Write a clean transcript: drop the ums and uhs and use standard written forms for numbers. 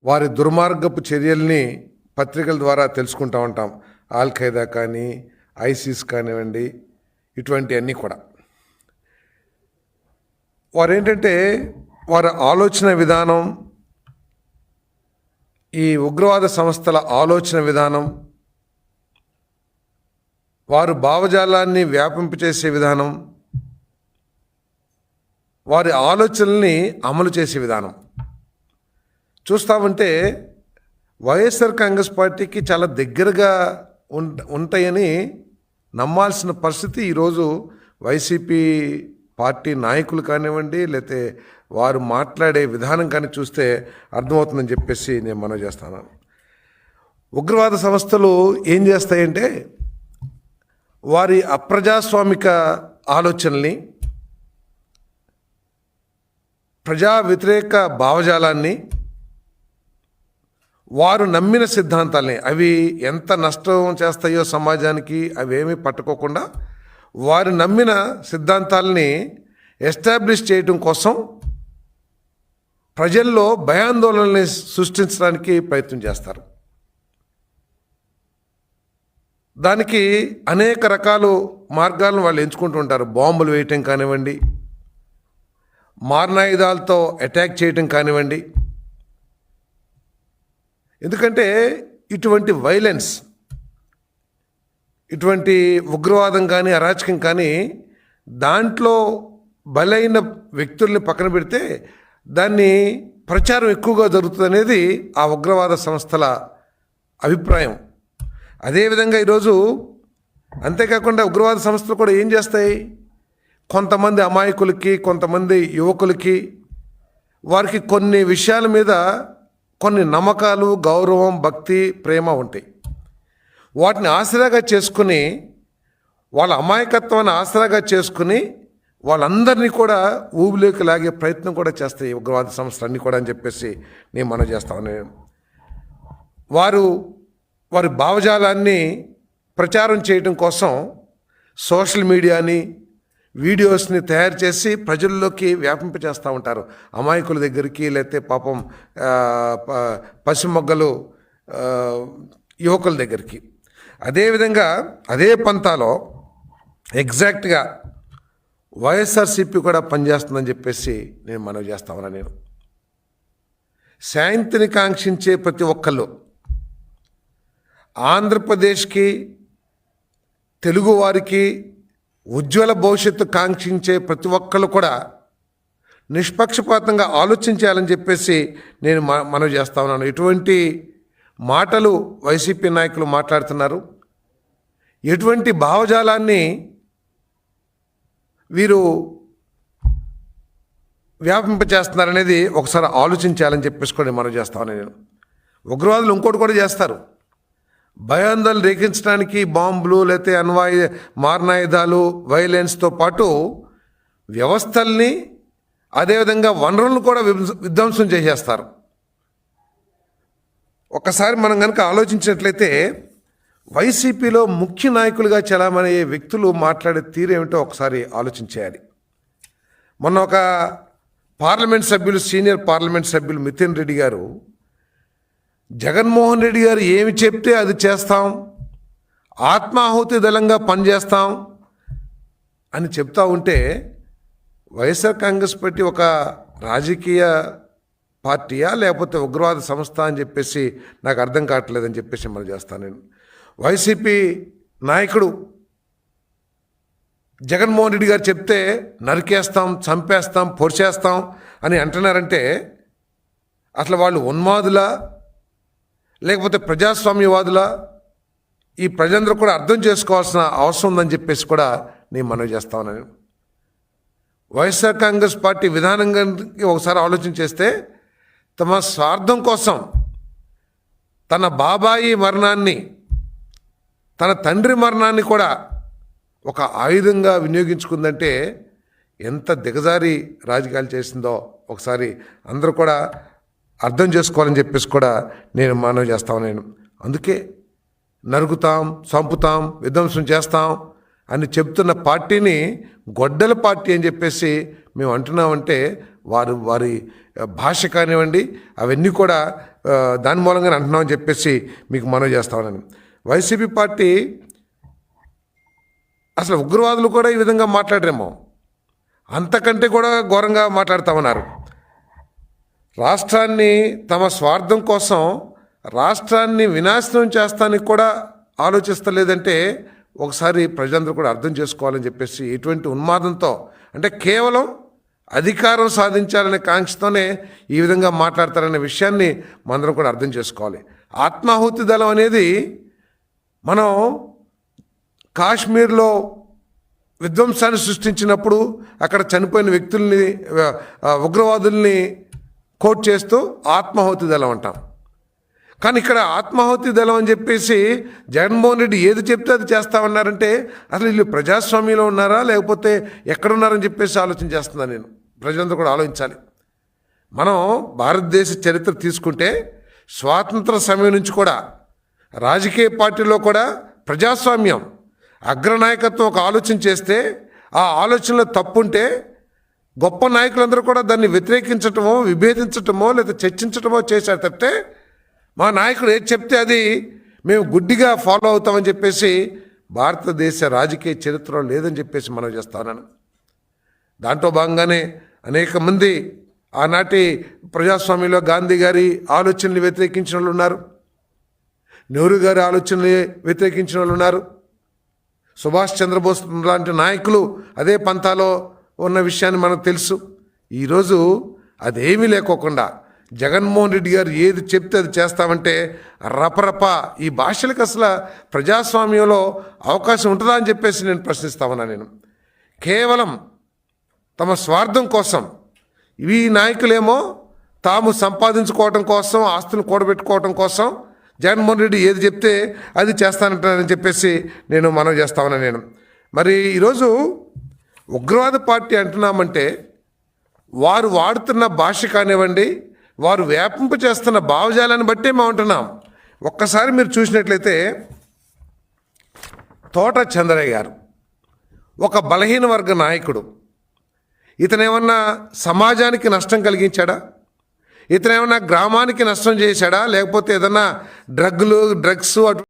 వారి దుర్మార్గపు చర్యల్ని పత్రికల ద్వారా తెలుసుకుంటూ ఉంటాం. ఆల్ ఖైదా కానీ, ఐసిస్ కానివ్వండి, ఇటువంటి అన్నీ కూడా. వారేంటంటే వారి ఆలోచన విధానం, ఈ ఉగ్రవాద సంస్థల ఆలోచన విధానం, వారు భావజాలాన్ని వ్యాపింపచేసే విధానం, వారి ఆలోచనల్ని అమలు చేసే విధానం చూస్తామంటే వైఎస్ఆర్ కాంగ్రెస్ పార్టీకి చాలా దగ్గరగా ఉంటాయని నమ్మాల్సిన పరిస్థితి ఈరోజు వైసీపీ పార్టీ నాయకులు కానివ్వండి, లేకపోతే వారు మాట్లాడే విధానం కానీ చూస్తే అర్థమవుతుందని చెప్పేసి నేను మనవి చేస్తాను. ఉగ్రవాద సంస్థలు ఏం చేస్తాయంటే వారి అప్రజాస్వామిక ఆలోచనల్ని, ప్రజా వ్యతిరేక భావజాలాన్ని, వారు నమ్మిన సిద్ధాంతాలని, అవి ఎంత నష్టం చేస్తాయో సమాజానికి అవేమీ పట్టుకోకుండా వారు నమ్మిన సిద్ధాంతాలని ఎస్టాబ్లిష్ చేయడం కోసం ప్రజల్లో భయాందోళనల్ని సృష్టించడానికి ప్రయత్నం చేస్తారు. దానికి అనేక రకాల మార్గాలను వాళ్ళు ఎంచుకుంటూ ఉంటారు. బాంబులు వేయటం కానివ్వండి, మారణాయుధాలతో అటాక్ చేయటం కానివ్వండి. ఎందుకంటే ఇటువంటి వైలెన్స్, ఇటువంటి ఉగ్రవాదం కానీ, అరాచకం కానీ దాంట్లో బలైన వ్యక్తుల్ని పక్కన పెడితే దాన్ని ప్రచారం ఎక్కువగా జరుగుతుంది అనేది ఆ ఉగ్రవాద సంస్థల అభిప్రాయం. అదేవిధంగా ఈరోజు అంతేకాకుండా ఉగ్రవాద సంస్థలు కూడా ఏం చేస్తాయి, కొంతమంది అమాయకులకి, కొంతమంది యువకులకి, వారికి కొన్ని విషయాల మీద కొన్ని నమ్మకాలు, గౌరవం, భక్తి, ప్రేమ ఉంటాయి. వాటిని ఆసరాగా చేసుకుని, వాళ్ళ అమాయకత్వాన్ని ఆసరాగా చేసుకుని వాళ్ళందరినీ కూడా ఊబిలోకి లాగే ప్రయత్నం కూడా చేస్తాయి ఉగ్రవాద సంస్థలు అన్నీ కూడా అని చెప్పేసి నేను మనం చేస్తామని. వారి భావజాలాన్ని ప్రచారం చేయడం కోసం సోషల్ మీడియాని, వీడియోస్ని తయారు చేసి ప్రజల్లోకి వ్యాపింపచేస్తూ ఉంటారు. అమాయకుల దగ్గరికి, లేకపోతే పాపం పసిమొగ్గలు యువకుల దగ్గరికి. అదేవిధంగా అదే పంతాలో ఎగ్జాక్ట్గా వైఎస్ఆర్సీపీ కూడా పనిచేస్తుందని చెప్పేసి నేను మనవి చేస్తామన్నా. నేను శాంతిని కాంక్షించే ప్రతి ఒక్కళ్ళు, ఆంధ్రప్రదేశ్కి, తెలుగువారికి ఉజ్వల భవిష్యత్తు కాంక్షించే ప్రతి ఒక్కళ్ళు కూడా నిష్పక్షపాతంగా ఆలోచించాలని చెప్పేసి నేను మనవి చేస్తా ఉన్నాను. ఎటువంటి మాటలు వైసీపీ నాయకులు మాట్లాడుతున్నారు, ఎటువంటి భావజాలాన్ని వీరు వ్యాపింపచేస్తున్నారనేది ఒకసారి ఆలోచించాలని చెప్పేసి కూడా మనవి చేస్తాను. నేను ఉగ్రవాదులు ఇంకోటి కూడా చేస్తారు. భయాందోళన రేకించడానికి బాంబులు, లేకపోతే మారణాయుధాలు, వైలెన్స్తో పాటు వ్యవస్థల్ని, అదేవిధంగా వనరులను కూడా విధ్వంసం చేసేస్తారు. ఒక్కసారి మనం కనుక ఆలోచించినట్లయితే వైసీపీలో ముఖ్య నాయకులుగా చలామణి అయ్యే వ్యక్తులు మాట్లాడే తీరేమిటో ఒకసారి ఆలోచించేయాలి. మొన్న ఒక పార్లమెంట్ సభ్యులు, సీనియర్ పార్లమెంట్ సభ్యులు మితిన్ రెడ్డి గారు, జగన్మోహన్ రెడ్డి గారు ఏమి చెప్తే అది చేస్తాం, ఆత్మాహుతి దళంగా పనిచేస్తాం అని చెప్తా ఉంటే వైఎస్ఆర్ కాంగ్రెస్ పార్టీ ఒక రాజకీయ పార్టీయా లేకపోతే ఉగ్రవాద సంస్థ అని చెప్పేసి నాకు అర్థం కావట్లేదని చెప్పేసి మనం చేస్తాను. నేను వైసీపీ నాయకుడు జగన్మోహన్ రెడ్డి గారు చెప్తే నరికేస్తాం, చంపేస్తాం, పొడిచేస్తాం అని అంటున్నారంటే అసలు వాళ్ళు ఉన్మాదులా లేకపోతే ప్రజాస్వామ్యవాదులా? ఈ ప్రజలందరూ కూడా అర్థం చేసుకోవాల్సిన అవసరం ఉందని చెప్పేసి కూడా నేను మనవి చేస్తా ఉన్నాను. వైఎస్ఆర్ కాంగ్రెస్ పార్టీ విధానంగా ఒకసారి ఆలోచన చేస్తే తమ స్వార్థం కోసం తన బాబాయి మరణాన్ని, తన తండ్రి మరణాన్ని కూడా ఒక ఆయుధంగా వినియోగించుకుందంటే ఎంత దిగజారి రాజకీయాలు చేసిందో ఒకసారి అందరూ కూడా అర్థం చేసుకోవాలని చెప్పేసి కూడా నేను మనవి చేస్తాను. నేను అందుకే నరుకుతాం, చంపుతాం, విధ్వంసం చేస్తాం అని చెప్తున్న పార్టీని గొడ్డల పార్టీ అని చెప్పేసి మేము అంటున్నామంటే వారి భాష కానివ్వండి అవన్నీ కూడా దాని మూలంగానే అంటున్నామని చెప్పేసి మీకు మనవి చేస్తామని. వైసీపీ పార్టీ అసలు ఉగ్రవాదులు కూడా ఈ విధంగా మాట్లాడరేమో, అంతకంటే కూడా ఘోరంగా మాట్లాడుతామన్నారు. రాష్ట్రాన్ని తమ స్వార్థం కోసం రాష్ట్రాన్ని వినాశనం చేస్తానికి కూడా ఆలోచిస్తలేదంటే ఒకసారి ప్రజలందరూ కూడా అర్థం చేసుకోవాలని చెప్పేసి, ఎటువంటి ఉన్మాదంతో అంటే కేవలం అధికారం సాధించాలనే కాంక్షతోనే ఈ విధంగా మాట్లాడతారనే విషయాన్ని మనందరం కూడా అర్థం చేసుకోవాలి. ఆత్మాహుతి దళం అనేది మనం కాశ్మీర్లో విధ్వంసాన్ని సృష్టించినప్పుడు అక్కడ చనిపోయిన వ్యక్తుల్ని ఉగ్రవాదుల్ని కోట్ చేస్తూ ఆత్మాహుతి దళం అంటాం. కానీ ఇక్కడ ఆత్మాహుతి దళం అని చెప్పేసి జగన్మోహన్ రెడ్డి ఏది చెప్తే అది చేస్తామన్నారంటే అసలు వీళ్ళు ప్రజాస్వామ్యంలో ఉన్నారా లేకపోతే ఎక్కడున్నారని చెప్పేసి ఆలోచన చేస్తున్నాను నేను. ప్రజలందరూ కూడా ఆలోచించాలి. మనం భారతదేశ చరిత్ర తీసుకుంటే స్వాతంత్ర సమయం నుంచి కూడా రాజకీయ పార్టీలో కూడా ప్రజాస్వామ్యం అగ్రనాయకత్వం ఒక ఆలోచన చేస్తే ఆ ఆలోచనలో తప్పుంటే గొప్ప నాయకులందరూ కూడా దాన్ని వ్యతిరేకించటమో విభేదించటమో లేదా చర్చించటమో చేశారు తప్పితే మా నాయకుడు ఏది చెప్తే అది మేము గుడ్డిగా ఫాలో అవుతామని చెప్పేసి భారతదేశ రాజకీయ చరిత్రలో లేదని చెప్పేసి మనం చేస్తాను. దాంట్లో భాగంగానే అనేక మంది ఆనాటి ప్రజాస్వామ్యంలో గాంధీ గారి ఆలోచనలు వ్యతిరేకించిన వాళ్ళు ఉన్నారు, నెహ్రూ గారి ఆలోచనలు వ్యతిరేకించిన వాళ్ళు ఉన్నారు, సుభాష్ చంద్రబోస్ లాంటి నాయకులు అదే పంథాలో ఉన్న విషయాన్ని మనకు తెలుసు. ఈరోజు అదేమీ లేకోకుండా జగన్మోహన్ రెడ్డి గారు ఏది చెప్తే అది చేస్తామంటే రపరప ఈ భాషలకు అసలు ప్రజాస్వామ్యంలో అవకాశం ఉంటుందా అని చెప్పేసి నేను ప్రశ్నిస్తామన్నా. నేను కేవలం తమ స్వార్థం కోసం ఈ నాయకులేమో తాము సంపాదించుకోవటం కోసం ఆస్తులు కూడబెట్టుకోవటం కోసం జగన్మోహన్ రెడ్డి ఏది చెప్తే అది చేస్తానంటారని చెప్పేసి నేను మనవి చేస్తామన్నా. నేను మరి ఈరోజు ఉగ్రవాద పార్టీ అంటున్నామంటే వారు వాడుతున్న భాష కానివ్వండి, వారు వ్యాపింప చేస్తున్న భావజాలాన్ని బట్టే మేము అంటున్నాం. ఒక్కసారి మీరు చూసినట్లయితే తోట చంద్రయ్య గారు ఒక బలహీన వర్గ నాయకుడు. ఇతనేమన్నా సమాజానికి నష్టం కలిగించాడా? ఇతనేమన్నా గ్రామానికి నష్టం చేశాడా? లేకపోతే ఏదన్నా డ్రగ్స్ అటు